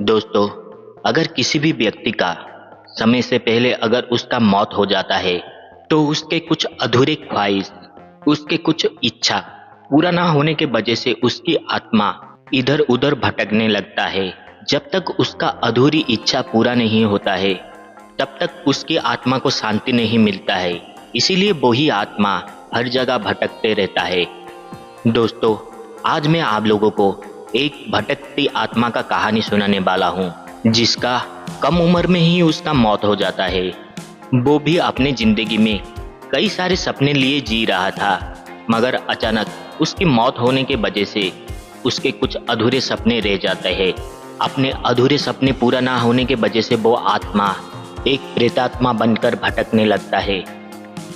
दोस्तों, अगर किसी भी व्यक्ति का समय से पहले अगर उसका मौत हो जाता है, तो उसके कुछ अधूरे ख्वाहिश, उसके कुछ इच्छा पूरा ना होने के वजह से उसकी आत्मा इधर-उधर भटकने लगता है। जब तक उसका अधूरी इच्छा पूरा नहीं होता है, तब तक उसकी आत्मा को शांति नहीं मिलता है। इसीलिए वही आत्मा हर जगह भटकते रहता है। दोस्तों, आज मैं आप लोगों को एक भटकती आत्मा का कहानी सुनाने वाला हूँ, जिसका कम उम्र में ही उसका मौत हो जाता है। वो भी अपने जिंदगी में कई सारे सपने लिए जी रहा था, मगर अचानक उसकी मौत होने के वजह से उसके कुछ अधूरे सपने रह जाते हैं। अपने अधूरे सपने पूरा ना होने के वजह से वो आत्मा एक प्रेतात्मा बनकर भटकने लगता है,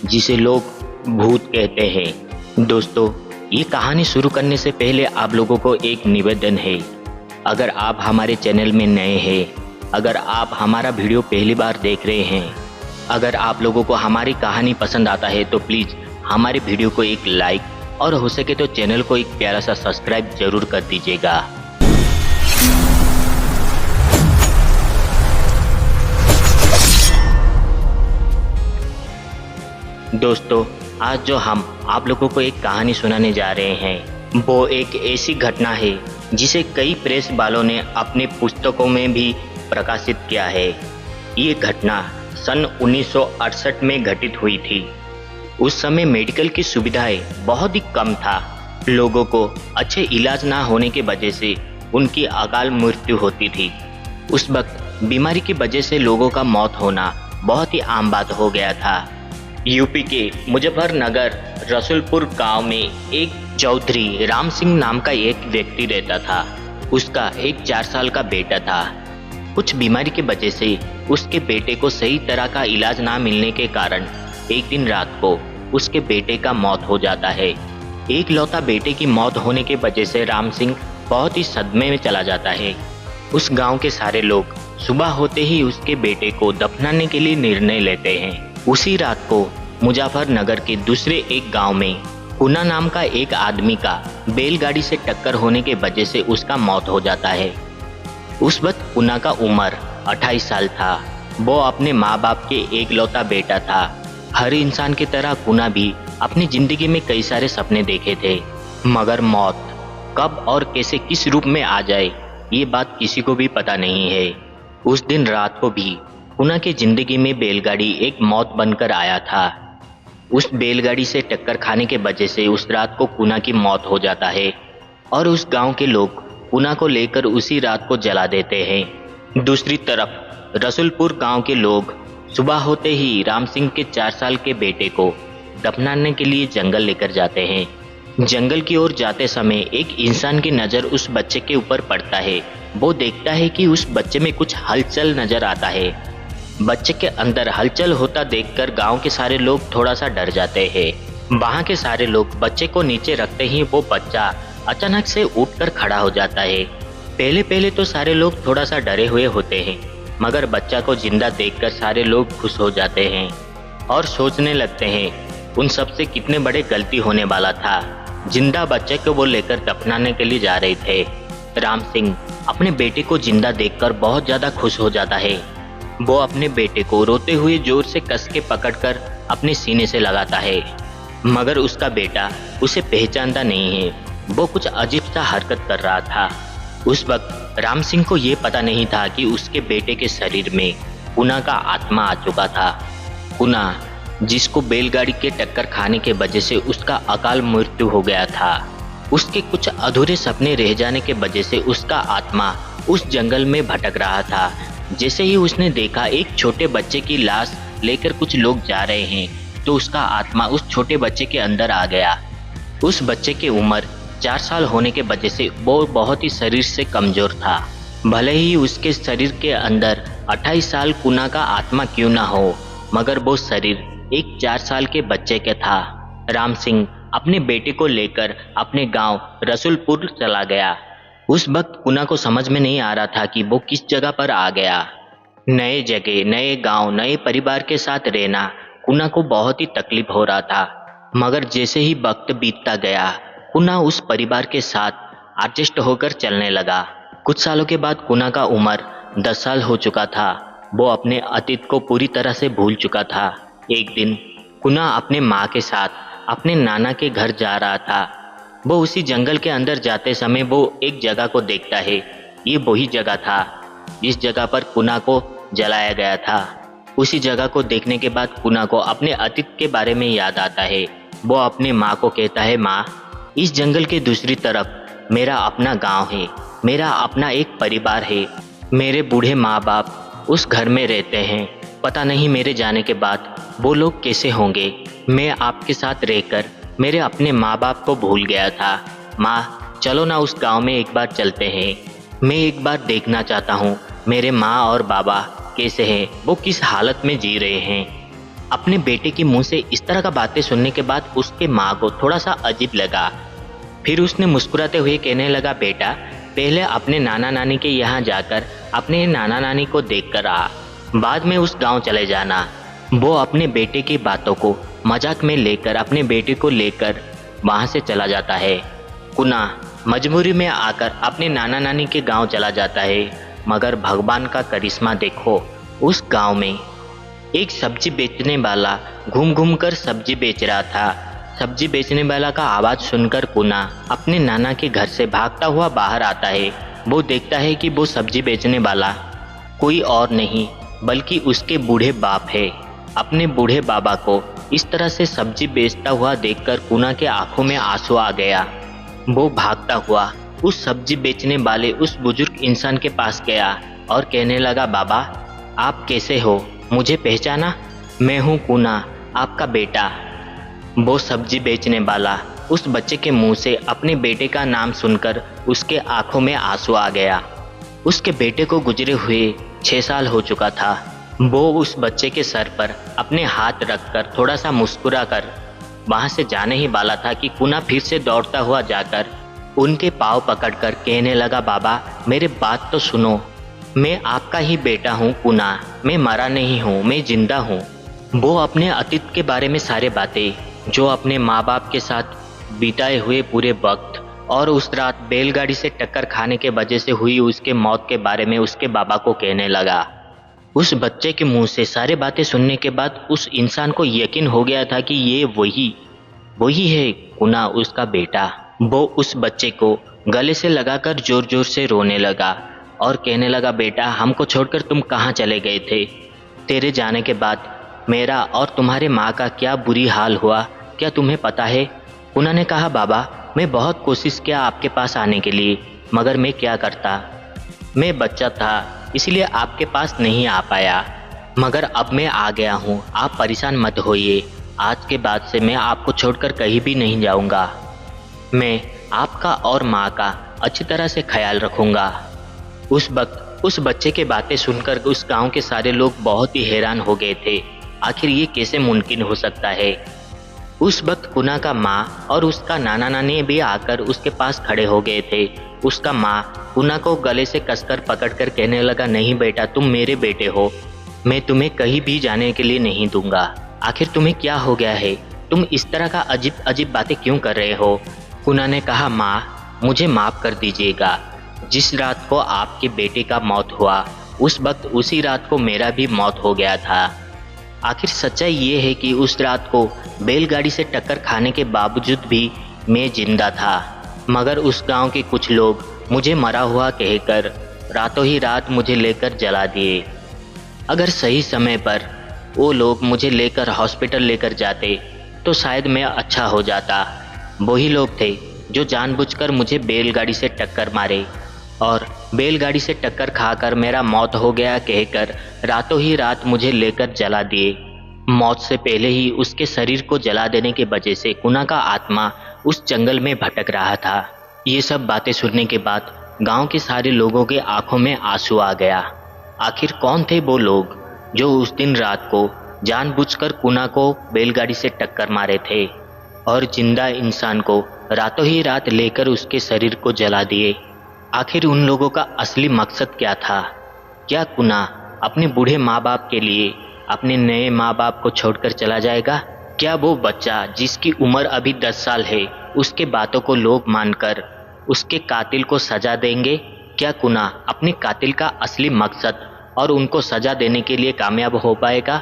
जिसे लोग भूत कहते हैं। दोस्तों, ये कहानी शुरू करने से पहले आप लोगों को एक निवेदन है। अगर आप हमारे चैनल में नए हैं, अगर आप हमारा वीडियो पहली बार देख रहे हैं, अगर आप लोगों को हमारी कहानी पसंद आता है तो प्लीज़ हमारे वीडियो को एक लाइक और हो सके तो चैनल को एक प्यारा सा सब्सक्राइब जरूर कर दीजिएगा। दोस्तों, आज जो हम आप लोगों को एक कहानी सुनाने जा रहे हैं, वो एक ऐसी घटना है जिसे कई प्रेस वालों ने अपने पुस्तकों में भी प्रकाशित किया है। ये घटना सन 1968 में घटित हुई थी। उस समय मेडिकल की सुविधाएं बहुत ही कम था। लोगों को अच्छे इलाज ना होने की वजह से उनकी अकाल मृत्यु होती थी। उस वक्त बीमारी की वजह से लोगों का मौत होना बहुत ही आम बात हो गया था। यूपी के मुजफ्फरनगर रसूलपुर गांव में एक चौधरी राम सिंह नाम का एक व्यक्ति रहता था। उसका एक 4 साल का बेटा था। कुछ बीमारी की वजह से उसके बेटे को सही तरह का इलाज ना मिलने के कारण एक दिन रात को उसके बेटे का मौत हो जाता है। एक लौता बेटे की मौत होने की वजह से राम सिंह बहुत ही सदमे में चला जाता है। उस गांव के सारे लोग सुबह होते ही उसके बेटे को दफनाने के लिए निर्णय लेते हैं। उसी रात को मुजफ्फरनगर के दूसरे एक गांव में कुना नाम का एक आदमी का बैलगाड़ी से टक्कर होने के वजह से उसका मौत हो जाता है। उस वक्त कुना का उम्र 28 साल था। वो अपने माँ बाप के एक लौता बेटा था। हर इंसान की तरह कुना भी अपनी जिंदगी में कई सारे सपने देखे थे, मगर मौत कब और कैसे किस रूप में आ जाए ये बात किसी को भी पता नहीं है। उस दिन रात को भी कुना की जिंदगी में बैलगाड़ी एक मौत बनकर आया था। उस बैलगाड़ी से टक्कर खाने के वजह से उस रात को कुना की मौत हो जाता है और उस गांव के लोग कुना को लेकर उसी रात को जला देते हैं। दूसरी तरफ रसूलपुर गांव के लोग सुबह होते ही राम सिंह के 4 साल के बेटे को दफनाने के लिए जंगल लेकर जाते हैं। जंगल की ओर जाते समय एक इंसान की नज़र उस बच्चे के ऊपर पड़ता है। वो देखता है कि उस बच्चे में कुछ हलचल नजर आता है। बच्चे के अंदर हलचल होता देखकर गांव के सारे लोग थोड़ा सा डर जाते हैं। वहां के सारे लोग बच्चे को नीचे रखते ही वो बच्चा अचानक से उठकर खड़ा हो जाता है। पहले पहले तो सारे लोग थोड़ा सा डरे हुए होते हैं, मगर बच्चा को जिंदा देखकर सारे लोग खुश हो जाते हैं और सोचने लगते हैं उन सबसे कितने बड़े गलती होने वाला था। जिंदा बच्चे को वो लेकर दफनाने के लिए जा रहे थे। राम सिंह अपने बेटे को जिंदा देखकर बहुत ज्यादा खुश हो जाता है। वो अपने बेटे को रोते हुए जोर से कस के पकड़कर अपने सीने से लगाता है, मगर उसका बेटा उसे पहचानता नहीं है। वो कुछ अजीब सा हरकत कर रहा था। उस वक्त राम सिंह को ये पता नहीं था कि उसके बेटे के शरीर में कुना का आत्मा आ चुका था। कुना, जिसको बैलगाड़ी के टक्कर खाने के वजह से उसका अकाल मृत्यु हो गया था, उसके कुछ अधूरे सपने रह जाने के वजह से उसका आत्मा उस जंगल में भटक रहा था। जैसे ही उसने देखा एक छोटे बच्चे की लाश लेकर कुछ लोग जा रहे हैं, तो उसका आत्मा उस छोटे बच्चे के अंदर आ गया। उस बच्चे की उम्र 4 साल होने के वजह से वो बहुत ही शरीर से कमजोर था। भले ही उसके शरीर के अंदर 28 साल कुना का आत्मा क्यों ना हो, मगर वो शरीर एक 4 साल के बच्चे का था। राम सिंह अपने बेटे को लेकर अपने गांव रसूलपुर चला गया। उस वक्त कुना को समझ में नहीं आ रहा था कि वो किस जगह पर आ गया। नए जगह, नए गांव, नए परिवार के साथ रहना कुना को बहुत ही तकलीफ हो रहा था, मगर जैसे ही वक्त बीतता गया कुना उस परिवार के साथ एडजस्ट होकर चलने लगा। कुछ सालों के बाद कुना का उम्र 10 साल हो चुका था। वो अपने अतीत को पूरी तरह से भूल चुका था। एक दिन कुना अपने माँ के साथ अपने नाना के घर जा रहा था। वो उसी जंगल के अंदर जाते समय वो एक जगह को देखता है। ये वही जगह था जिस जगह पर कुना को जलाया गया था। उसी जगह को देखने के बाद कुना को अपने अतीत के बारे में याद आता है। वो अपने माँ को कहता है, माँ, इस जंगल के दूसरी तरफ मेरा अपना गांव है, मेरा अपना एक परिवार है। मेरे बूढ़े माँ बाप उस घर में रहते हैं। पता नहीं मेरे जाने के बाद वो लोग कैसे होंगे। मैं आपके साथ रहकर मेरे अपने माँ बाप को भूल गया था। माँ, चलो ना उस गांव में एक बार चलते हैं। मैं एक बार देखना चाहता हूँ मेरे माँ और बाबा कैसे हैं, वो किस हालत में जी रहे हैं। अपने बेटे के मुंह से इस तरह का बातें सुनने के बाद उसके माँ को थोड़ा सा अजीब लगा। फिर उसने मुस्कुराते हुए कहने लगा, बेटा, पहले अपने नाना नानी के यहाँ जाकर अपने नाना नानी को देख कर आ, बाद में उस गांव चले जाना। वो अपने बेटे की बातों को मजाक में लेकर अपने बेटे को लेकर वहाँ से चला जाता है। कुना मजबूरी में आकर अपने नाना नानी के गांव चला जाता है। मगर भगवान का करिश्मा देखो, उस गांव में एक सब्जी बेचने वाला घूम घूम कर सब्जी बेच रहा था। सब्जी बेचने वाला का आवाज़ सुनकर कुना अपने नाना के घर से भागता हुआ बाहर आता है। वो देखता है कि वो सब्जी बेचने वाला कोई और नहीं बल्कि उसके बूढ़े बाप है। अपने बूढ़े बाबा को इस तरह से सब्जी बेचता हुआ देखकर कुना के आंखों में आंसू आ गया। वो भागता हुआ उस सब्जी बेचने वाले उस बुजुर्ग इंसान के पास गया और कहने लगा, बाबा, आप कैसे हो, मुझे पहचाना? मैं हूँ कुना, आपका बेटा। वो सब्जी बेचने वाला उस बच्चे के मुंह से अपने बेटे का नाम सुनकर उसके आंखों में आंसू आ गया। उसके बेटे को गुजरे हुए 6 साल हो चुका था। वो उस बच्चे के सर पर अपने हाथ रखकर थोड़ा सा मुस्कुरा कर वहाँ से जाने ही वाला था कि कुना फिर से दौड़ता हुआ जाकर उनके पाँव पकड़कर कहने लगा, बाबा, मेरे बात तो सुनो, मैं आपका ही बेटा हूँ कुना, मैं मरा नहीं हूँ, मैं जिंदा हूँ। वो अपने अतीत के बारे में सारे बातें, जो अपने माँ बाप के साथ बिताए हुए पूरे वक्त और उस रात बैलगाड़ी से टक्कर खाने के वजह से हुई उसके मौत के बारे में उसके बाबा को कहने लगा। उस बच्चे के मुंह से सारी बातें सुनने के बाद उस इंसान को यकीन हो गया था कि ये वही है कुना, उसका बेटा। वो उस बच्चे को गले से लगाकर जोर जोर से रोने लगा और कहने लगा, बेटा, हमको छोड़कर तुम कहाँ चले गए थे? तेरे जाने के बाद मेरा और तुम्हारे माँ का क्या बुरी हाल हुआ, क्या तुम्हें पता है? कुना ने कहा, बाबा, मैं बहुत कोशिश किया आपके पास आने के लिए, मगर मैं क्या करता, मैं बच्चा था इसलिए आपके पास नहीं आ पाया, मगर अब मैं आ गया हूँ। आप परेशान मत होइए, आज के बाद से मैं आपको छोड़कर कहीं भी नहीं जाऊँगा। मैं आपका और माँ का अच्छी तरह से ख्याल रखूँगा। उस वक्त उस बच्चे की बातें सुनकर उस गांव के सारे लोग बहुत ही हैरान हो गए थे। आखिर ये कैसे मुमकिन हो सकता है? उस वक्त कुना का माँ और उसका नाना नानी भी आकर उसके पास खड़े हो गए थे। उसका माँ कुना को गले से कसकर पकड़कर कहने लगा, नहीं बेटा, तुम मेरे बेटे हो, मैं तुम्हें कहीं भी जाने के लिए नहीं दूंगा। आखिर तुम्हें क्या हो गया है? तुम इस तरह का अजीब अजीब बातें क्यों कर रहे हो? कुना ने कहा, माँ, मुझे माफ़ कर दीजिएगा। जिस रात को आपके बेटे का मौत हुआ उस वक्त उसी रात को मेरा भी मौत हो गया था। आखिर सच्चाई ये है कि उस रात को बैलगाड़ी से टक्कर खाने के बावजूद भी मैं जिंदा था, मगर उस गांव के कुछ लोग मुझे मरा हुआ कहकर रातों ही रात मुझे लेकर जला दिए। अगर सही समय पर वो लोग मुझे लेकर हॉस्पिटल लेकर जाते तो शायद मैं अच्छा हो जाता। वही लोग थे जो जानबूझकर मुझे बैलगाड़ी से टक्कर मारे और बैलगाड़ी से टक्कर खाकर मेरा मौत हो गया कहकर रातों ही रात मुझे लेकर जला दिए। मौत से पहले ही उसके शरीर को जला देने की वजह से कुना का आत्मा उस जंगल में भटक रहा था। ये सब बातें सुनने के बाद गांव के सारे लोगों के आंखों में आंसू आ गया। आखिर कौन थे वो लोग जो उस दिन रात को जानबूझकर कुना को बैलगाड़ी से टक्कर मारे थे और जिंदा इंसान को रातों ही रात लेकर उसके शरीर को जला दिए? आखिर उन लोगों का असली मकसद क्या था? क्या कुना अपने बूढ़े माँ बाप के लिए अपने नए माँ बाप को छोड़कर चला जाएगा? क्या वो बच्चा जिसकी उम्र अभी 10 साल है उसके बातों को लोग मानकर उसके कातिल को सजा देंगे? क्या कुना अपने कातिल का असली मकसद और उनको सजा देने के लिए कामयाब हो पाएगा?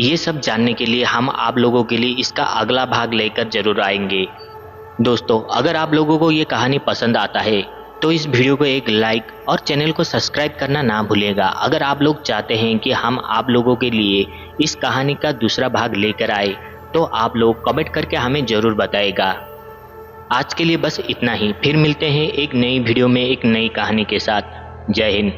ये सब जानने के लिए हम आप लोगों के लिए इसका अगला भाग लेकर जरूर आएंगे। दोस्तों, अगर आप लोगों को ये कहानी पसंद आता है तो इस वीडियो को एक लाइक और चैनल को सब्सक्राइब करना ना भूलिएगा। अगर आप लोग चाहते हैं कि हम आप लोगों के लिए इस कहानी का दूसरा भाग लेकर आए तो आप लोग कमेंट करके हमें ज़रूर बताएगा। आज के लिए बस इतना ही, फिर मिलते हैं एक नई वीडियो में एक नई कहानी के साथ। जय हिंद।